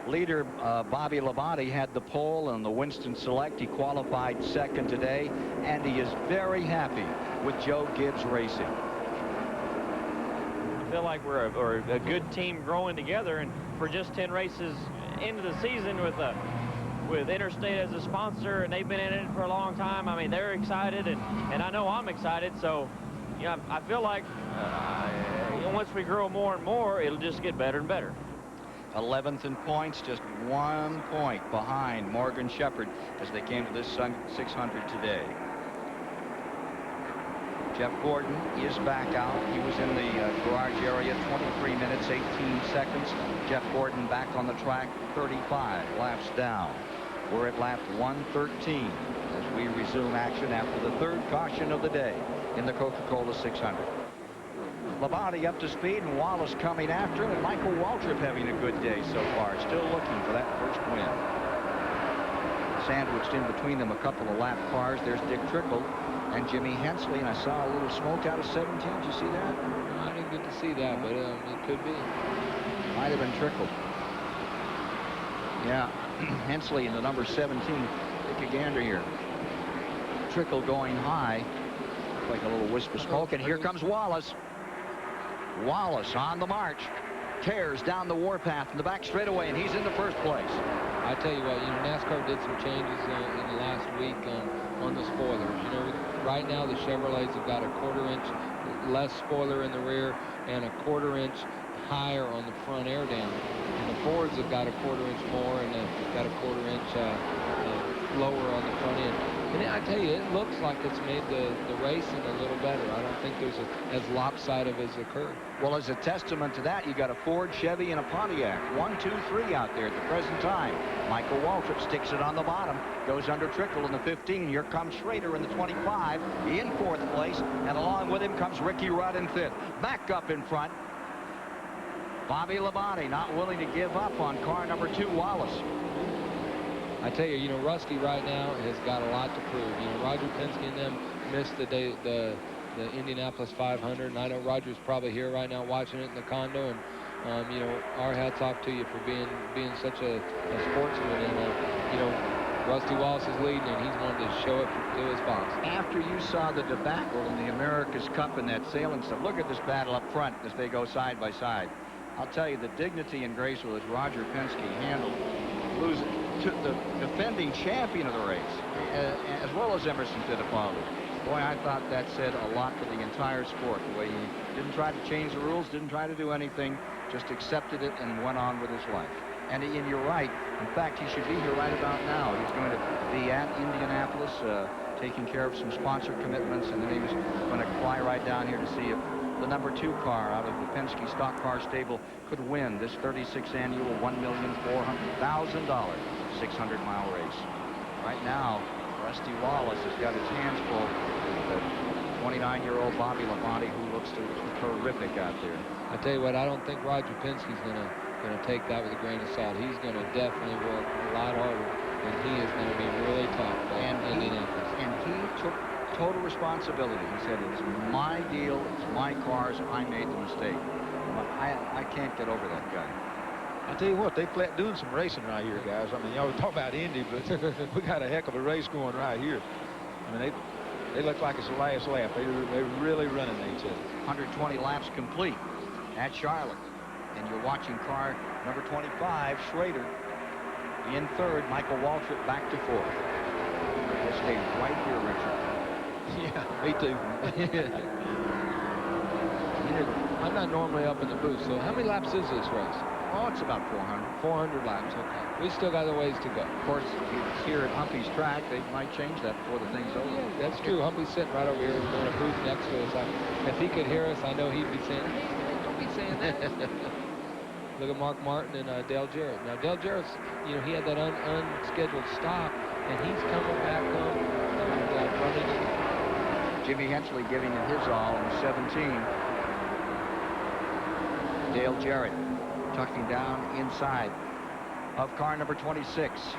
Leader Bobby Labonte had the pole on the Winston Select. He qualified second today, and he is very happy with Joe Gibbs Racing. I feel like we're a good team growing together, and for just 10 races into the season with Interstate as a sponsor, and they've been in it for a long time. I mean, they're excited, and I know I'm excited. So, yeah, I feel like once we grow more and more, it'll just get better and better. 11th in points, just 1 point behind Morgan Shepherd as they came to this 600 today. Jeff Gordon is back out. He was in the garage area, 23 minutes, 18 seconds. Jeff Gordon back on the track, 35 laps down. We're at lap 113 as we resume action after the third caution of the day in the Coca Cola 600. Labonte up to speed, and Wallace coming after him, and Michael Waltrip having a good day so far, still looking for that first win. Sandwiched in between them a couple of lap cars. There's Dick Trickle and Jimmy Hensley, and I saw a little smoke out of 17. Did you see that? I didn't get to see that, but it could be. Might have been Trickle. Yeah, Hensley in the number 17. Take a gander here. Trickle going high, like a little wisp of smoke, and here comes Wallace. Wallace on the march, tears down the warpath in the back straightaway, and he's in the first place. I tell you what, NASCAR did some changes in the last week on the spoilers. Right now the Chevrolets have got a 1/4 inch less spoiler in the rear and a 1/4 inch higher on the front air dam. And the Fords have got a 1/4 inch more, and they've got a 1/4 inch lower on the front end. And I tell you, it looks like it's made the racing a little better. I don't think there's as lopsided as occurred. Well, as a testament to that, you got a Ford, Chevy, and a Pontiac. 1, 2, 3 out there at the present time. Michael Waltrip sticks it on the bottom, goes under Trickle in the 15. Here comes Schrader in the 25, in 4th place, and along with him comes Ricky Rudd in 5th. Back up in front, Bobby Labonte not willing to give up on car number 2, Wallace. I tell you, Rusty right now has got a lot to prove. Roger Penske and them missed the Indianapolis 500, and I know Roger's probably here right now watching it in the condo, and our hats off to you for being such a sportsman. And Rusty Wallace is leading, and he's wanted to show it to his box. After you saw the debacle in the America's Cup and that sailing stuff, look at this battle up front as they go side by side. I'll tell you, the dignity and grace with which Roger Penske handled losing to the defending champion of the race, as well as Emerson Fittipaldi. Boy, I thought that said a lot for the entire sport, the way he didn't try to change the rules, didn't try to do anything, just accepted it and went on with his life. And you're right. In fact, he should be here right about now. He's going to be at Indianapolis, taking care of some sponsor commitments, and then he was going to fly right down here to see if the number 2 car out of the Penske stock car stable could win this 36th annual $1,400,000 600-mile race. Right now, Rusty Wallace has got his hands full with the 29-year-old Bobby Labonte, who looks terrific out there. I tell you what, I don't think Roger Penske's gonna take that with a grain of salt. He's gonna definitely work a lot harder, and he is gonna be really tough in Indianapolis. And he took total responsibility. He said, it's my deal, it's my cars, I made the mistake. But I can't get over that guy. I tell you what, they flat doing some racing right here, guys. I mean, y'all talk about Indy, but we got a heck of a race going right here. I mean, they look like it's the last lap. They're really running each other. 120 laps complete at Charlotte. And you're watching car number 25, Schrader, in 3rd. Michael Waltrip back to 4th. We'll stay right here, Richard. Yeah, me too. I'm not normally up in the booth, so how many laps is this race? Oh, it's about 400. 400 laps, okay. We still got a ways to go. Of course, it's here at Humpy's track. They might change that before the thing's over. Yeah, that's true. Humpy's sitting right over here in a booth next to us. If he could hear us, I know he'd be saying, hey, don't be saying that. Look at Mark Martin and Dale Jarrett. Now, Dale Jarrett's, he had that unscheduled stop, and he's coming back home running. Jimmy Hensley giving it his all in 17. Dale Jarrett tucking down inside of car number 26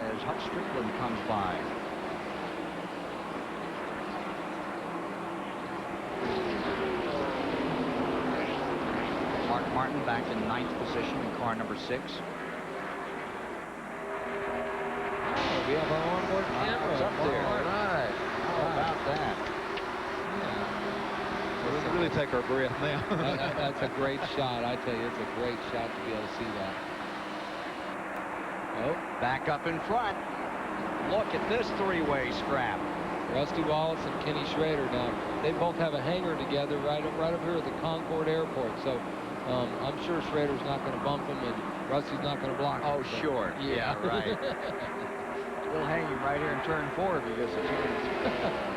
as Huck Strickland comes by. Mark Martin back in 9th position in car number 6. take our breath now. That's a great shot. I tell you, it's a great shot to be able to see that. Oh, back up in front. Look at this three-way scrap. Rusty Wallace and Kenny Schrader. Now, they both have a hangar together right up here at the Concord Airport. So I'm sure Schrader's not going to bump him, and Rusty's not going to block him. Oh, So, sure. Yeah, right. We'll hang him right here in turn 4 if he gets a chance.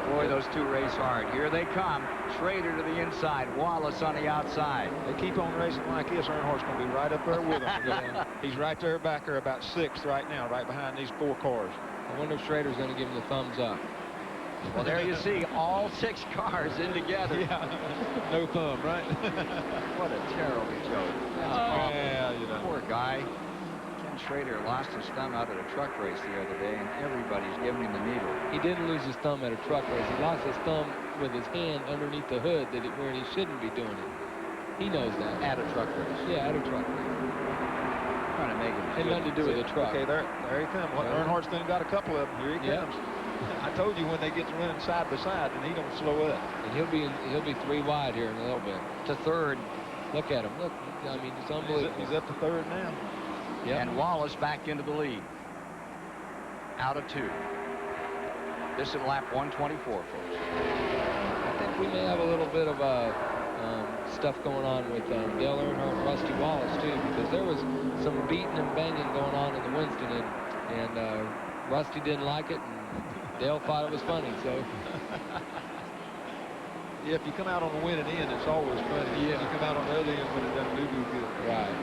Boy, those two race hard. Here they come. Schrader to the inside. Wallace on the outside. They keep on racing like this. Earnhardt's going to be right up there with them. He's right there back there about 6th right now, right behind these 4 cars. I wonder if Schrader's going to give him the thumbs up. Well, there you see all 6 cars in together. Yeah, no thumb, right? What a terrible joke. That's awful. Yeah, you know. Poor guy. Ken Schrader lost his thumb out at a truck race the other day, and everybody's giving him the needle. He didn't lose his thumb at a truck race. He lost his thumb with his hand underneath the hood where he shouldn't be doing it. He knows that. At a truck race. Yeah, at a truck race. Trying to make him. Had nothing to do with the truck. Okay, there he comes. Well, Yeah. Earnhardt's then got a couple of them. Here he Yeah. comes. I told you when they get to running side by side, and he don't slow up. And he'll be 3 wide here in a little bit. To third. Look at him. Look. I mean, it's unbelievable. He's up to 3rd now. Yep. And Wallace back into the lead. Out of 2. This is lap 124, folks. I think we may have a little bit of stuff going on with Dale Earnhardt and Rusty Wallace, too, because there was some beating and banging going on in the Winston, and Rusty didn't like it, and Dale thought it was funny, so. Yeah, if you come out on the winning end, it's always funny. Yeah. You come out on the other end when it doesn't do good. Right.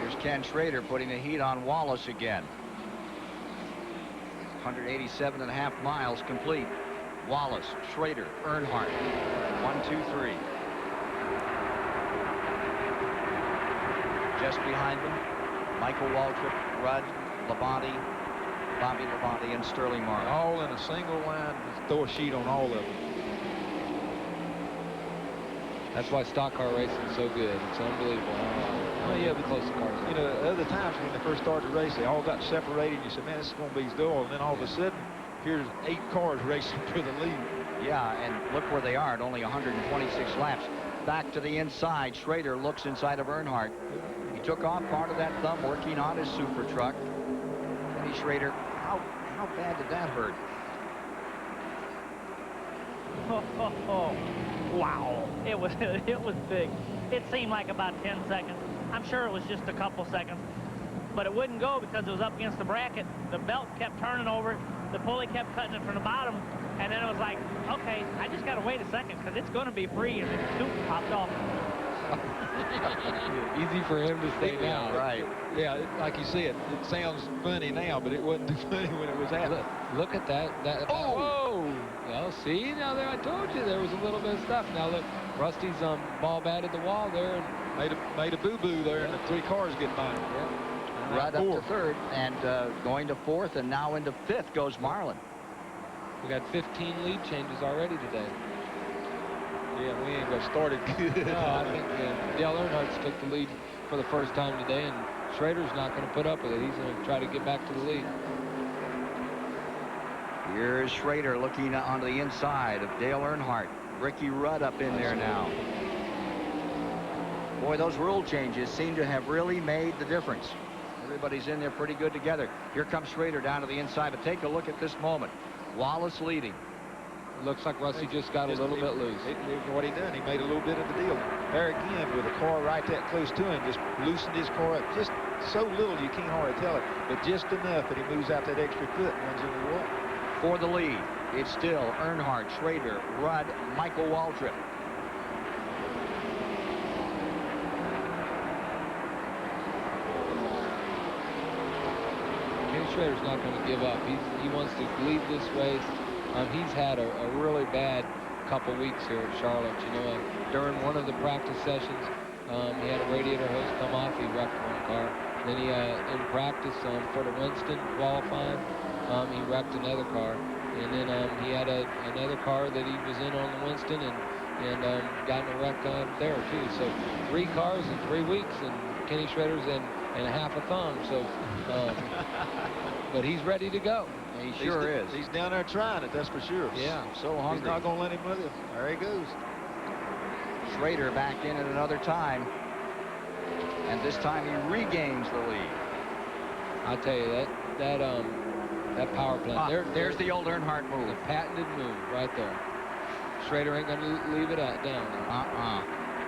Here's Ken Schrader putting the heat on Wallace again. 187.5 miles complete. Wallace, Schrader, Earnhardt. 1, 2, 3. Just behind them, Michael Waltrip, Rudd, Labonte, Bobby Labonte, and Sterling Marlin. All in a single line. Just throw a sheet on all of them. That's why stock car racing is so good. It's unbelievable. Well, yeah, but close the cars are. You know, other times when they first started the race, they all got separated. You said, man, this is going to be dull. And then all of a sudden, here's 8 cars racing for the lead. Yeah, and look where they are at only 126 laps. Back to the inside. Schrader looks inside of Earnhardt. He took off part of that thumb working on his super truck. Kenny Schrader, how bad did that hurt? Wow, it was big. It seemed like about 10 seconds. I'm sure it was just a couple seconds, but it wouldn't go because it was up against the bracket. The belt kept turning over, the pulley kept cutting it from the bottom, and then it was like, okay, I just got to wait a second because it's going to be free, and then Snoop popped off. Easy for him to say now. Right. Yeah, like you said, it sounds funny now, but it wasn't too funny when it was happening. Look at that. Oh! Whoa! Well, see, now there, I told you there was a little bit of stuff. Now look, Rusty's ball batted the wall there and Made a boo-boo there, and the 3 cars get by him. yeah. Right up to 3rd and going to 4th, and now into 5th goes Marlin. We got 15 lead changes already today. Yeah, we ain't got started good. No, I think Dale Earnhardt took the lead for the first time today, and Schrader's not going to put up with it. He's going to try to get back to the lead. Here's Schrader looking onto the inside of Dale Earnhardt. Ricky Rudd up in there now. Boy, those rule changes seem to have really made the difference. Everybody's in there pretty good together. Here comes Schrader down to the inside, but take a look at this moment. Wallace leading. It looks like Rusty just got a little bit loose. What he done, he made a little bit of the deal. There again, with a car right that close to him, just loosened his car up. Just so little you can't hardly tell it, but just enough that he moves out that extra foot and runs into the wall. For the lead, it's still Earnhardt, Schrader, Rudd, Michael Waltrip. Kenny Schrader's not going to give up. He wants to lead this race. He's had a really bad couple weeks here at Charlotte. You know, during one of the practice sessions, he had a radiator hose come off. He wrecked one car. Then he, in practice for the Winston qualifying, he wrecked another car. And then he had another car that he was in on the Winston and got in a wreck there too. So 3 cars in 3 weeks, and Kenny Schrader's in a half a thumb. So, but he's ready to go. He sure is. He's down there trying it, that's for sure. Yeah. So hungry. He's not going to let him with it. There he goes. Schrader back in at another time. And this time he regains the lead. I'll tell you, that power plant. There's the old Earnhardt move. The patented move right there. Schrader ain't going to leave it down.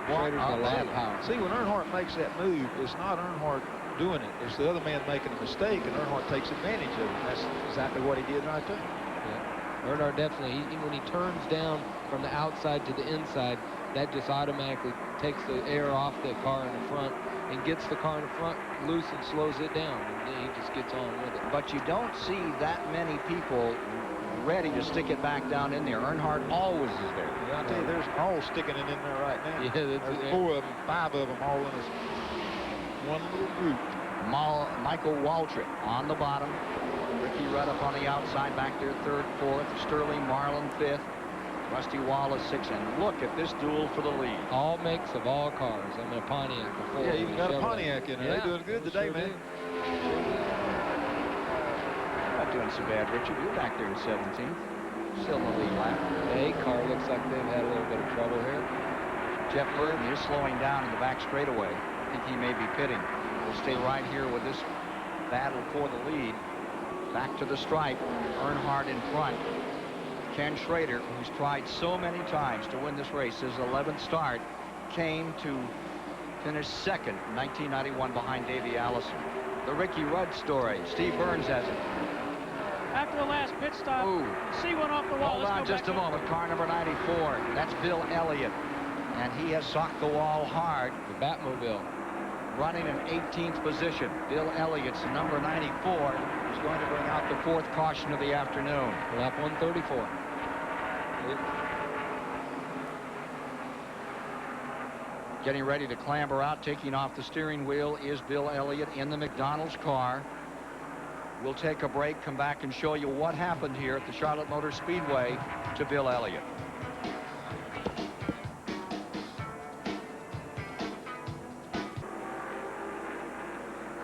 Schrader's got a lot of power. See, when Earnhardt makes that move, it's not Earnhardt doing it. It's the other man making a mistake, and Earnhardt takes advantage of it. That's exactly what he did right there. Yeah. Earnhardt definitely, when he turns down from the outside to the inside, that just automatically takes the air off the car in the front and gets the car in the front loose and slows it down. And then he just gets on with it. But you don't see that many people ready to stick it back down in there. Earnhardt always is there. Yeah, I tell you, there's all sticking it in there right now. Yeah, there's 4 of them, 5 of them all in this one little group. Michael Waltrip on the bottom. Ricky Rudd up on the outside, back there 3rd, 4th. Sterling Marlin 5th. Rusty Wallace 6th. And look at this duel for the lead. All makes of all cars. I mean, a Pontiac before. Yeah, you got a Pontiac in there. Yeah, they're doing good today, man. Not doing so bad, Richard. You're back there in 17th. Still in the lead lap. The 8 car looks like they've had a little bit of trouble here. Jeff Burton is slowing down in the back straightaway. I think he may be pitting. We'll stay right here with this battle for the lead. Back to the stripe. Earnhardt in front. Ken Schrader, who's tried so many times to win this race, his 11th start, came to finish 2nd in 1991 behind Davey Allison. The Ricky Rudd story. Steve Burns has it. After the last pit stop, C went off the wall. Hold on just a moment. Car number 94. That's Bill Elliott. And he has socked the wall hard. The Batmobile. Running in 18th position. Bill Elliott's number 94 is going to bring out the 4th caution of the afternoon. Lap 134. Getting ready to clamber out, taking off the steering wheel is Bill Elliott in the McDonald's car. We'll take a break, come back and show you what happened here at the Charlotte Motor Speedway to Bill Elliott.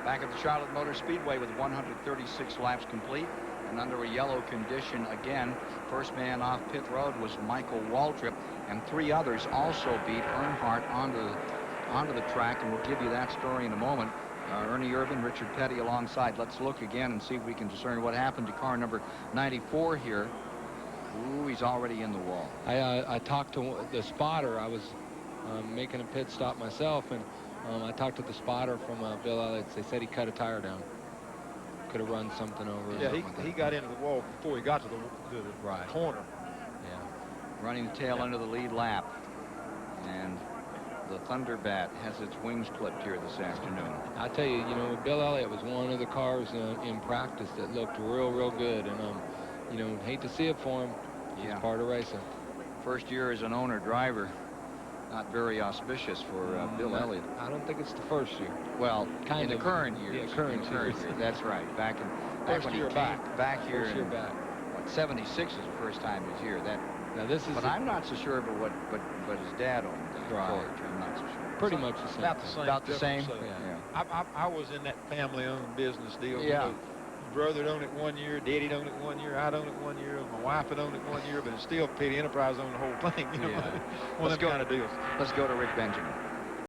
Back at the Charlotte Motor Speedway with 136 laps complete and under a yellow condition again. First man off pit road was Michael Waltrip, and 3 others also beat Earnhardt onto the track, and we'll give you that story in a moment. Ernie Irvin, Richard Petty alongside. Let's look again and see if we can discern what happened to car number 94 here. Ooh, he's already in the wall. I talked to the spotter. I was making a pit stop myself, and I talked to the spotter from Bill Elliott. They said he cut a tire down. Could have run something over. Yeah, he got into the wall before he got to the corner. Yeah. Running the tail end of the lead lap. And the Thunderbat has its wings clipped here this afternoon. I tell you, Bill Elliott was one of the cars in practice that looked real good, and hate to see it for him. Yeah. He's part of racing. First year as an owner-driver, not very auspicious for Bill Elliott. I don't think it's the first year. Well, in the current year. Yeah, current year. That's right. Back when he came back here. First year back. What, 76 is the first time he's here. Now this is. But I'm not so sure about what his dad owned. Right. George, I'm not so sure. Pretty much the same. About the same. About the same. Yeah. I was in that family-owned business deal. Yeah. Brother owned it 1 year, Daddy owned it 1 year, I'd owned it 1 year, my wife had owned it 1 year, but it's still Petty Enterprise owned the whole thing. Yeah. One of them kind of deals. Let's go to Rick Benjamin.